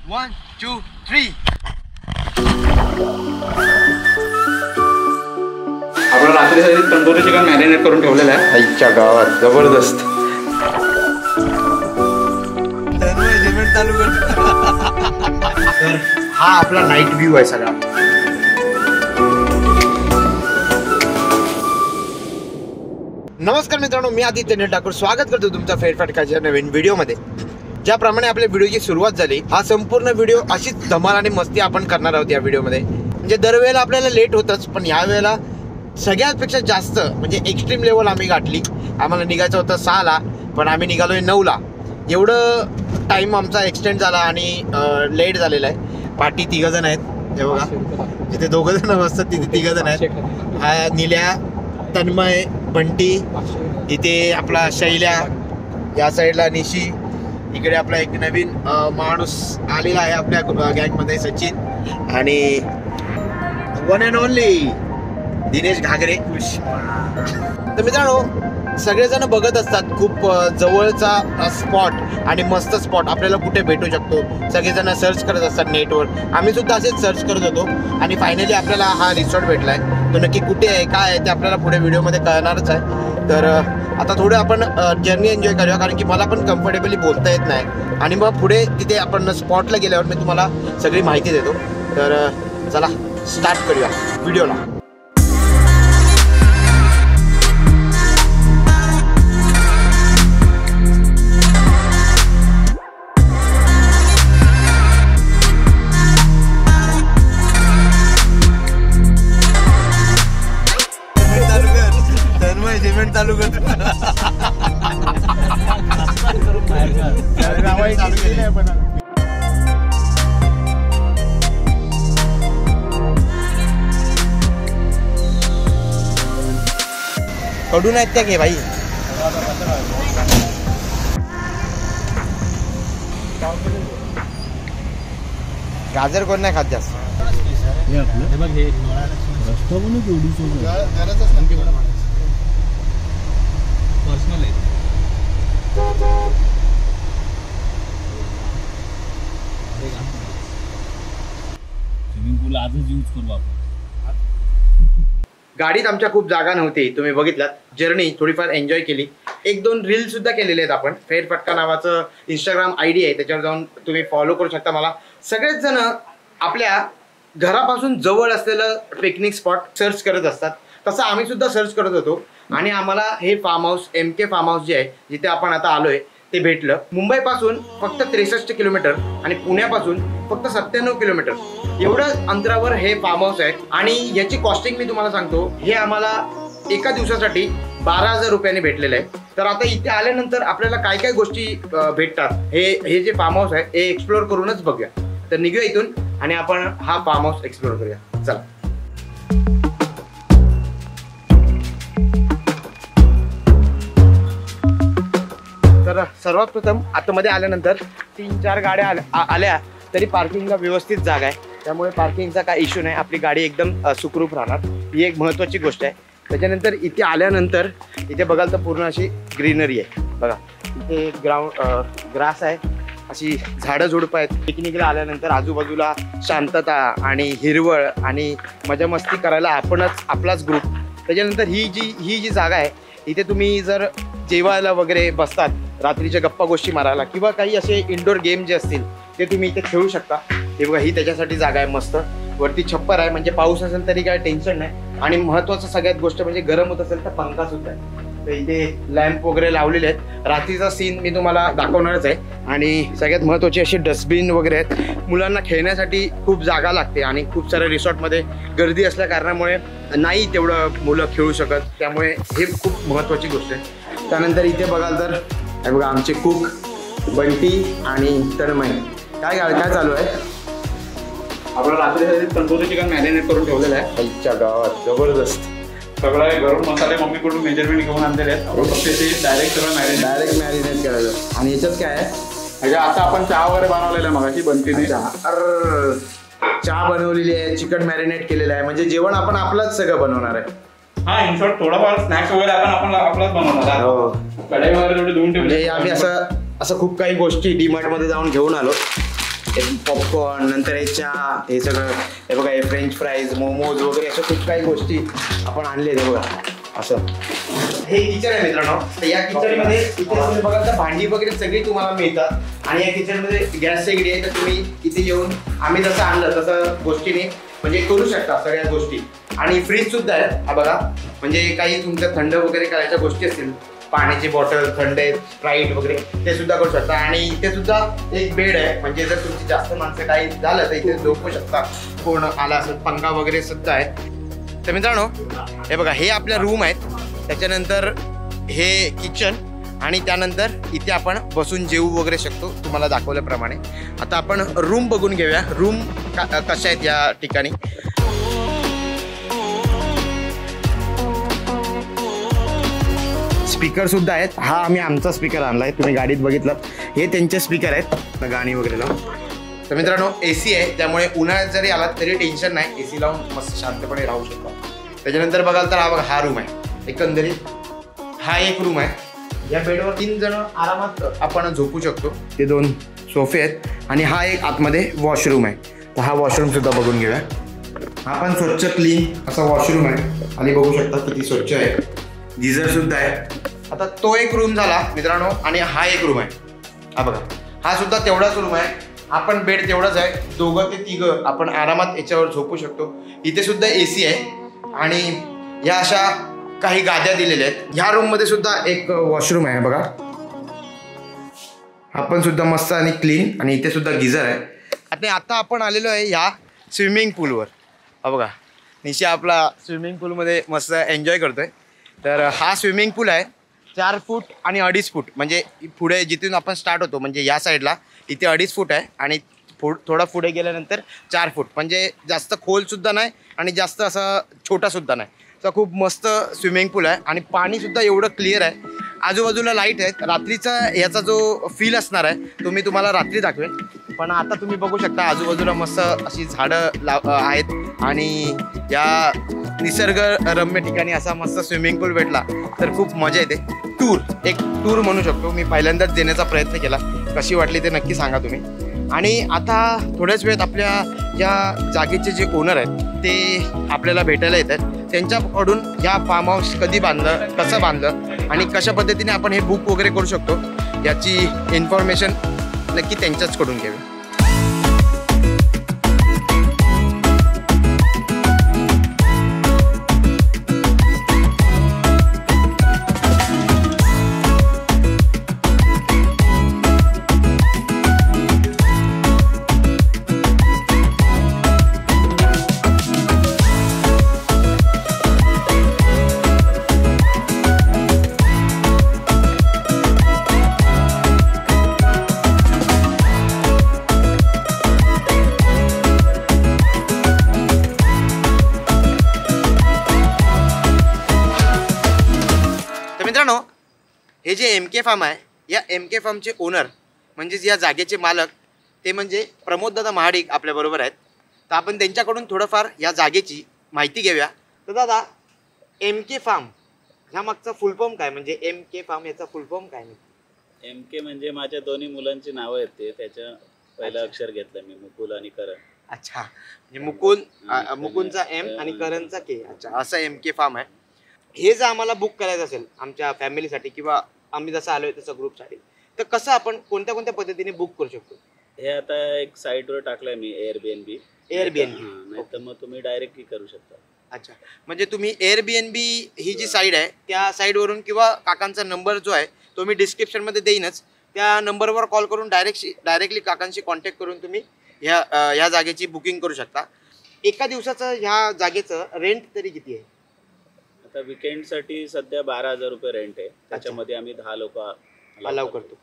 1 2 3 आपण रात्रीसाठी tandoori chicken marinate करून ठेवलेलं आहे आईच्या गावात जबरदस्त. तर हा आपला नाईट व्ह्यू आहे सगळा. नमस्कार मित्रांनो, मी आदित्य ठाकूर स्वागत करतो तुमचा फेरफटकाच्या नवीन व्हिडिओमध्ये. ज्याप्रमाणे आपल्या व्हिडिओची सुरुवात झाली, हा संपूर्ण व्हिडिओ अशीच धमाल आणि मस्ती आपण करणार आहोत या व्हिडिओमध्ये. म्हणजे दरवेळेला आपल्याला लेट होतच, पण या वेळेला सगळ्यापेक्षा जास्त म्हणजे एक्स्ट्रीम लेवल आम्ही गाठली. आम्हाला निघायचं होतं 6ला, पण आम्ही निघालोय 9ला. एवढं टाईम आमचा एक्सटेंड झाला आणि लेट झालेला आहे. पाठी 3 जण आहेत, हे बघा जिथे 2 जण बसतात तिथे 3 जण आहेत. हा निल्या, तन्मय, बंटी, इथे आपला शैल्या, या साईडला निशी, इकडे आपला एक नवीन माणूस आलेला आहे आपल्या गँगमध्ये सचिन, आणि वन अँड ओनली दिनेश घागरे. तर मित्रांनो, सगळेजण बघत असतात खूप जवळचा स्पॉट आणि मस्त स्पॉट आपल्याला कुठे भेटू शकतो. सगळेजण सर्च करत असतात नेटवर. आम्ही सुद्धा असेच सर्च करत होतो आणि फायनली आपल्याला हा रिसॉर्ट भेटला आहे. तो नक्की कुठे आहे, काय आहे ते आपल्याला पुढे व्हिडिओमध्ये कळणारच आहे. तर आता थोडं आपण जर्नी एन्जॉय करूया, कारण की मला पण कम्फर्टेबली बोलता येत नाही. आणि मग पुढे तिथे आपण स्पॉटला गेल्यावर मी तुम्हाला सगळी माहिती देतो. तर चला स्टार्ट करूया व्हिडिओला. चालू कर कडून आहेत त्या घे भाई. गाजर कोण नाही खात जास्त. पर्सनल आहे. स्विमिंग पूल आजच यूज करू आपण. गाडीत आमच्या खूप जागा नव्हती, तुम्ही बघितलात. जर्नी थोडीफार एन्जॉय केली. 1-2 रील सुद्धा केलेले आहेत आपण. फेरफटका नावाचं इंस्टाग्राम ID आहे, त्याच्यावर जाऊन तुम्ही फॉलो करू शकता मला. सगळेच जण आपल्या घरापासून जवळ असलेलं पिकनिक स्पॉट सर्च करत असतात. तसं आम्ही सुद्धा सर्च करत होतो आणि आम्हाला हे farm house, MK farm house जे आहे, जिथे आपण आता आलोय, ते भेटलं. मुंबईपासून फक्त 63 किलोमीटर आणि पुण्यापासून फक्त 97 किलोमीटर एवढं अंतरावर हे फार्म हाऊस आहे. आणि याची कॉस्टिंग मी तुम्हाला सांगतो, हे आम्हाला एका दिवसासाठी 12,000 रुपयांनी भेटलेलं आहे. तर आता इथे आल्यानंतर आपल्याला काय काय गोष्टी भेटतात, हे जे फार्म हाऊस आहे हे एक्सप्लोअर करूनच बघूया. तर निघूया इथून आणि आपण हा फार्म हाऊस एक्सप्लोअर करूया. चला. तर सर्वात प्रथम आतमध्ये आल्यानंतर 3-4 गाड्या आल्या तरी पार्किंगला व्यवस्थित जागा आहे, त्यामुळे पार्किंगचा काय इश्यू नाही. आपली गाडी एकदम सुखरूप राहणार, ही एक महत्त्वाची गोष्ट आहे. त्याच्यानंतर इथे आल्यानंतर इथे बघाल तर पूर्ण अशी ग्रीनरी आहे. बघा इथे ग्रास आहे, अशी झाडं झुडपं आहेत. पिकनिकला आल्यानंतर आजूबाजूला शांतता आणि हिरवळ आणि मजा मस्ती करायला आपलाच ग्रुप. त्याच्यानंतर ही जी जागा आहे, इथे तुम्ही जर जेवायला वगैरे बसतात, रात्रीच्या गप्पा गोष्टी मारायला किंवा काही असे इंडोर गेम जे असतील ते तुम्ही इथे खेळू शकता. हे बघा, ही त्याच्यासाठी जागा आहे मस्त. वरती छप्पर आहे, म्हणजे पाऊस असेल तरी काय टेन्शन नाही. आणि महत्त्वाचं सगळ्यात गोष्ट म्हणजे गरम होत असेल तर पंखा सुद्धा आहे. तर इथे लॅम्प वगैरे लावलेले आहेत. रात्रीचा सीन मी तुम्हाला दाखवणारच आहे. आणि सगळ्यात महत्त्वाची अशी डस्टबिन वगैरे आहेत. मुलांना खेळण्यासाठी खूप जागा लागते आणि खूप साऱ्या रिसॉर्टमध्ये गर्दी असल्या कारणामुळे नाही तेवढं मुलं खेळू शकत, त्यामुळे हे खूप महत्त्वाची गोष्ट आहे. त्यानंतर इथे बघाल तर हे बघा, आमचे कुक बंटी आणि तन्मय. काय चालू आहे? आपण रात्रीसाठी तंदुरी चिकन मॅरिनेट करून ठेवलेलं आहे आईच्या गावात. जबरदस्त. सगळं गरम मसाले मम्मीकडून मेजरमेंट घेऊन आणलेले आहेत. डायरेक्ट मॅरिनेट करायचं. आणि याच्यात काय आहे? आता आपण चहा वगैरे बनवलेला आहे मगाशी बंटीने. चहा बनवलेली आहे, चिकन मॅरिनेट केलेलं आहे, म्हणजे जेवण आपण आपलंच सगळं बनवणार आहे. हा, इन शॉर्ट थोडाफार स्नॅक्स वगैरे आपण आपलाच बनवणार आहे. हो, कढई वगैरे थोडी धुवून ठेवली. आम्ही असं खूप काही गोष्टी डीमार्ट मध्ये जाऊन घेऊन आलो. पॉपकॉर्न, नंतर हे चहा, हे सगळं, हे बघा हे फ्रेंच फ्राईज, मोमोज वगैरे अशा खूप काही गोष्टी आपण आणले ते बघा असं. हे किचन आहे मित्रांनो. तर या किचन मध्ये इथे तुम्ही बघा तर भांडी वगैरे सगळी तुम्हाला मिळतात आणि या किचन मध्ये गॅस शेगडी आहे. तर तुम्ही इथे येऊन आम्ही जसं आणलं तसं गोष्टीने म्हणजे करू शकता सगळ्या गोष्टी. आणि फ्रीज सुद्धा आहे हा बघा, म्हणजे काही तुमचं थंड वगैरे करायच्या गोष्टी असतील, पाण्याची बॉटल, थंड स्प्राईट वगैरे ते सुद्धा करू शकता. आणि इथे सुद्धा एक बेड आहे, म्हणजे जर तुमची जास्त माणसं काही झालं तर इथे झोपू शकता. कोण आला असेल, पंखा वगैरे सुद्धा आहे. तर मित्रांनो हे बघा हे आपल्या रूम आहेत, त्याच्यानंतर हे किचन आणि त्यानंतर इथे आपण बसून जेवू वगैरे शकतो तुम्हाला दाखवल्याप्रमाणे. आता आपण रूम बघून घेऊया, रूम कशा आहेत या ठिकाणी. स्पीकर सुद्धा आहेत. हा आम्ही आमचा स्पीकर आणलाय, तुम्ही गाडीत बघितलं हे त्यांचे स्पीकर आहेत गाणी वगैरे लावून. तर मित्रांनो AC आहे, त्यामुळे उन्हाळ्यात जरी आलात तरी टेन्शन नाही, AC लावून मस्त शांतपणे राहू शकतो. त्याच्यानंतर बघाल तर हा बघा हा रूम आहे. एकंदरीत हा एक रूम आहे. या बेडवर 3 जण आरामात आपण झोपू शकतो. ते 2 सोफे आहेत आणि हा एक आतमध्ये वॉशरूम आहे. तर हा वॉशरूम सुद्धा बघून घेऊया. हा पण स्वच्छ क्लीन असा वॉशरूम आहे आणि बघू शकता किती स्वच्छ आहे. गीझर सुद्धा आहे. आता तो एक रूम झाला मित्रांनो आणि हा एक रूम आहे. हा बघा हा सुद्धा तेवढाच रूम आहे. हा पण बेड तेवढाच आहे. 2 ते 3 आपण आरामात याच्यावर झोपू शकतो. इथे सुद्धा AC आहे आणि या अशा काही गाद्या दिलेल्या आहेत. ह्या रूम मध्ये सुद्धा एक वॉशरूम आहे बघा. हा पण सुद्धा मस्त आणि क्लीन आणि इथे सुद्धा गिझर आहे. आता आपण आलेलो आहे या स्विमिंग पूलवर. हा बघा निशा आपला स्विमिंग पूलमध्ये मस्त एन्जॉय करतोय. तर हा स्विमिंग पूल आहे 4 फूट आणि 2.5 फूट, म्हणजे पुढे जिथून आपण स्टार्ट होतो म्हणजे या साईडला इथे 2.5 फूट आहे आणि थोडा पुढे गेल्यानंतर 4 फूट, म्हणजे जास्त खोलसुद्धा नाही आणि जास्त असं छोटासुद्धा नाही. तर खूप मस्त स्विमिंग पूल आहे आणि पाणीसुद्धा एवढं क्लिअर आहे. आजूबाजूला लाईट आहेत. रात्रीचा याचा जो फील असणार आहे तो मी तुम्हाला रात्री दाखवेन. पण आता तुम्ही बघू शकता आजूबाजूला मस्त अशी झाडं आहेत आणि या निसर्गरम्य ठिकाणी असा मस्त स्विमिंग पूल भेटला तर खूप मजा येते. एक टूर म्हणू शकतो. मी पहिल्यांदाच देण्याचा प्रयत्न केला. कशी वाटली ते नक्की सांगा तुम्ही. आणि आता थोड्याच वेळात आपल्या या जागेचे जे ओनर आहेत ते आपल्याला भेटायला येतात. त्यांच्याकडून या फार्म हाऊस कधी बांधलं, कसं बांधलं आणि कशा पद्धतीने आपण हे बुक वगैरे करू शकतो याची इन्फॉर्मेशन नक्की त्यांच्याचकडून घ्यावी. मित्रांनो हे जे MK फार्म आहे या MK फार्मचे ओनर म्हणजेच या जागेचे मालक ते म्हणजे प्रमोददादा महाडिक आपल्याबरोबर आहेत. तर आपण त्यांच्याकडून थोडंफार या जागेची माहिती घेऊया. तर दादा MK फार्म ह्या मागचा फुल फॉर्म काय, म्हणजे MK फार्म याचा फुल फॉर्म काय? MK म्हणजे माझ्या दोन्ही मुलांची नावं आहेत ते, त्याचं पहिलं अक्षर घेतलं मी, मुकुल आणि करण. अच्छा, म्हणजे मुकुंदचा M आणि करणचा K. अच्छा, असं MK फार्म आहे. हे जर आम्हाला बुक करायचं असेल आमच्या फॅमिलीसाठी किंवा आम्ही जसं आलोय तसं ग्रुपसाठी तर कसं आपण कोणत्या कोणत्या पद्धतीने बुक करू शकतो? हे आता एक साईटवर टाकलंय मी Airbnb. नाही तर मग तुम्ही डायरेक्टली करू शकता. अच्छा, म्हणजे तुम्ही Airbnb ही जी साईट आहे त्या साईटवरून किंवा काकांचा नंबर जो आहे तो मी डिस्क्रिप्शनमध्ये देईनच, त्या नंबरवर कॉल करून डायरेक्टली काकांशी कॉन्टॅक्ट करून तुम्ही ह्या जागेची बुकिंग करू शकता. एका दिवसाचं ह्या जागेचं रेंट तरी किती आहे? आता विकेंडसाठी सध्या 12,000 रुपये रेंट आहे. त्याच्यामध्ये आम्ही 10 लोक अलाव करतो.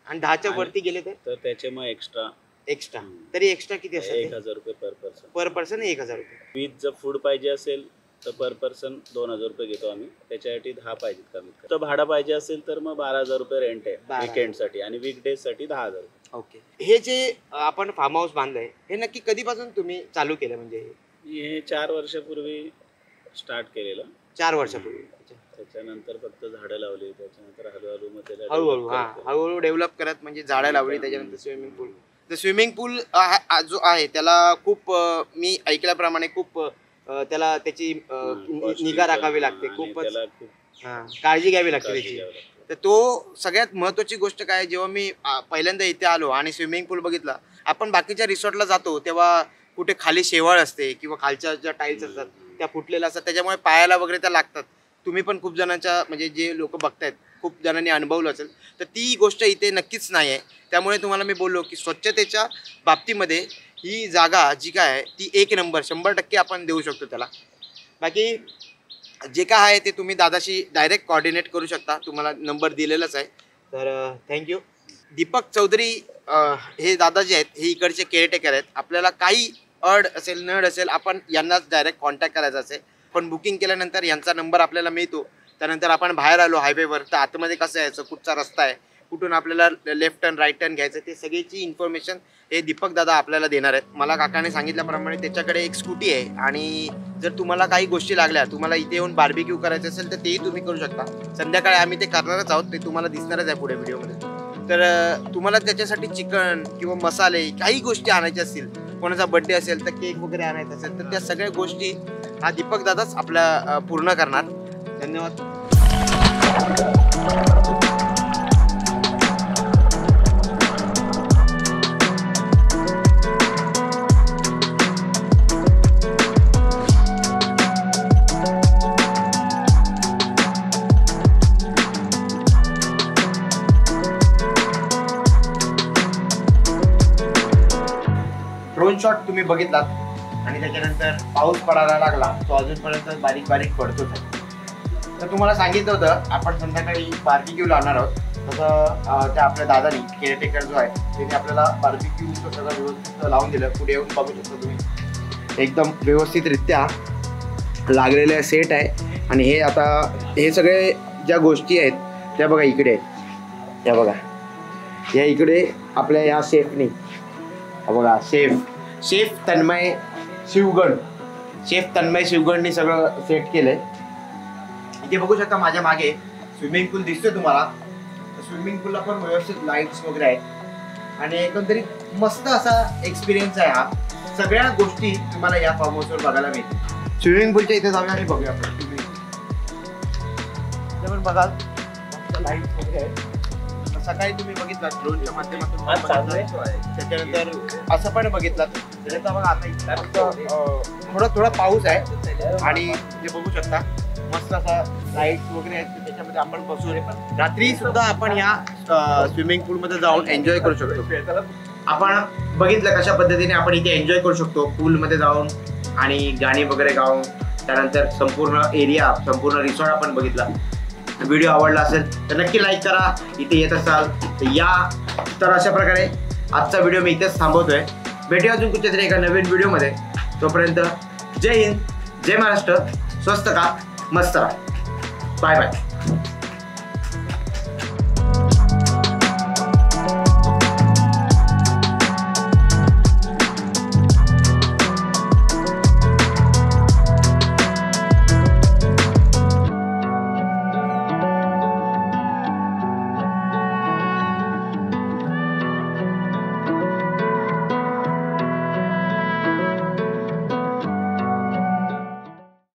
आणि 10च्या वरती गेले तर त्याचे मग एक्स्ट्रा तरी एक्स्ट्रा किती असतात? 1,000 रुपये पर पर्सन. 1,000 रुपये. विथ जर फूड पाहिजे असेल तर पर पर्सन 2,000 रुपये घेतो आम्ही. त्याच्यासाठी 10 पाहिजेत कमीत. तर भाडं पाहिजे असेल तर मग 12,000 रुपये रेंट आहे विकेंडसाठी आणि वीकडेजसाठी 10,000 रुपये. ओके. हे जे आपण फार्म हाऊस बांधलंय हे नक्की कधीपासून तुम्ही चालू केलं? म्हणजे हे 4 वर्षापूर्वी स्टार्ट केलेलं. 4 वर्षापूर्वी. त्याच्यानंतर फक्त झाडं लावली, त्याच्यानंतर हळूहळू हळूहळू डेव्हलप करत म्हणजे झाडं लावली, त्याच्यानंतर स्विमिंग पूल. तर स्विमिंग पूल जो आहे त्याला खूप मी ऐकल्याप्रमाणे खूप त्याला त्याची निगा राखावी लागते, खूपच काळजी घ्यावी लागते त्याची. तर तो सगळ्यात महत्त्वाची गोष्ट काय, जेव्हा मी पहिल्यांदा इथे आलो आणि स्विमिंग पूल बघितला, आपण बाकीच्या रिसॉर्टला जातो तेव्हा कुठे खाली शेवाळ असते किंवा खालच्या ज्या टाईल्स असतात त्या फुटलेल्या असतात, त्याच्यामुळे पायाला वगैरे त्या लागतात. तुम्ही पण खूप जणांच्या म्हणजे जे लोक बघतायत खूप जणांनी अनुभवलं असेल, तर ती गोष्ट इथे नक्कीच नाही आहे. त्यामुळे तुम्हाला मी बोललो की स्वच्छतेच्या बाबतीमध्ये ही जागा जी काय आहे ती 1 नंबर 100% आपण देऊ शकतो त्याला. बाकी जे काय आहे ते तुम्ही दादाशी डायरेक्ट कोऑर्डिनेट करू शकता, तुम्हाला नंबर दिलेलाच आहे. तर थँक्यू. दीपक चौधरी हे दादा जे आहेत हे इकडचे केअरटेकर आहेत. आपल्याला काही अड असेल नड असेल आपण यांनाच डायरेक्ट कॉन्टॅक्ट करायचा असेल. पण बुकिंग केल्यानंतर यांचा नंबर आपल्याला मिळतो. त्यानंतर आपण बाहेर आलो हायवेवर तर आतमध्ये कसं यायचं, कुठचा रस्ता आहे, कुठून आपल्याला लेफ्ट टर्न राईट टर्न घ्यायचं, ते सगळीची इन्फॉर्मेशन हे दीपक दादा आपल्याला देणार आहेत. मला काकाने सांगितल्याप्रमाणे त्याच्याकडे एक स्कूटी आहे आणि जर तुम्हाला काही गोष्टी लागल्या, तुम्हाला इथे येऊन बार्बिक्यू करायचं असेल तर तेही तुम्ही करू शकता. संध्याकाळी आम्ही ते करणारच आहोत, ते तुम्हाला दिसणारच आहे पुढे व्हिडिओमध्ये. तर तुम्हाला त्याच्यासाठी चिकन किंवा मसाले काही गोष्टी आणायच्या असतील, कोणाचा बड्डे असेल तर केक वगैरे आणायचा असेल तर त्या सगळ्या गोष्टी हा दीपक दादाच आपल्या पूर्ण करणार. धन्यवाद. ड्रोन शॉट तुम्ही बघितलात आणि त्याच्यानंतर पाऊस पडायला लागला, तो अजूनपर्यंत बारीक बारीक पडतोच आहे. तर तुम्हाला सांगितलं होतं आपण संध्याकाळी बार्बिक्यू लावणार आहोत. तसं त्या आपल्या दादानी केअरटेकर जो आहे त्याने आपल्याला बार्बिक्यूचं सगळं व्यवस्थित लावून दिलं. पुढे येऊन बघू शकता तुम्ही, एकदम व्यवस्थितरित्या लागलेले सेट आहे. आणि हे आता हे सगळे ज्या गोष्टी आहेत त्या बघा इकडे आहेत, त्या बघा या इकडे आपल्या या शेफनी बघा, शेफ तन्मय शिवगणनी सगळं सेट केलंय. इथे बघू शकता माझ्या मागे स्विमिंग पूल दिसतोय तुम्हाला. स्विमिंग पूलला पण व्यवस्थित लाईट्स वगैरे आहेत आणि एकंदरीत मस्त असा एक्सपिरियन्स आहे हा. सगळ्या गोष्टी तुम्हाला या फार्म हाऊसवर बघायला मिळतील. स्विमिंग पूलच्या इथे जाऊया आणि बघूया आपण पण बघाल लाईट्स वगैरे आहेत. सकाळी तुम्ही बघितलात ड्रोनच्या माध्यमातून, त्याच्यानंतर असं पण बघितलात. त्याच्यात बघा आता थोडा पाऊस आहे आणि जे बघू शकता मस्त असा लाईट्स वगैरे आहेत, त्याच्यामध्ये आपण बसू. रात्री सुद्धा आपण या स्विमिंग पूलमध्ये जाऊन एन्जॉय करू शकतो. आपण बघितलं कशा पद्धतीने आपण इथे एन्जॉय करू शकतो पूलमध्ये जाऊन आणि गाणी वगैरे गाऊन. त्यानंतर संपूर्ण एरिया, संपूर्ण रिसॉर्ट आपण बघितला. व्हिडिओ आवडला असेल तर नक्की लाईक करा. इथे येत असाल तर या. तर अशा प्रकारे आजचा व्हिडिओ मी इथेच थांबवतोय. भेटूया अजून कुठच्या तरी एका नवीन व्हिडिओमध्ये. तोपर्यंत जय हिंद, जय महाराष्ट्र. स्वस्त का मस्त राहा. Bye bye.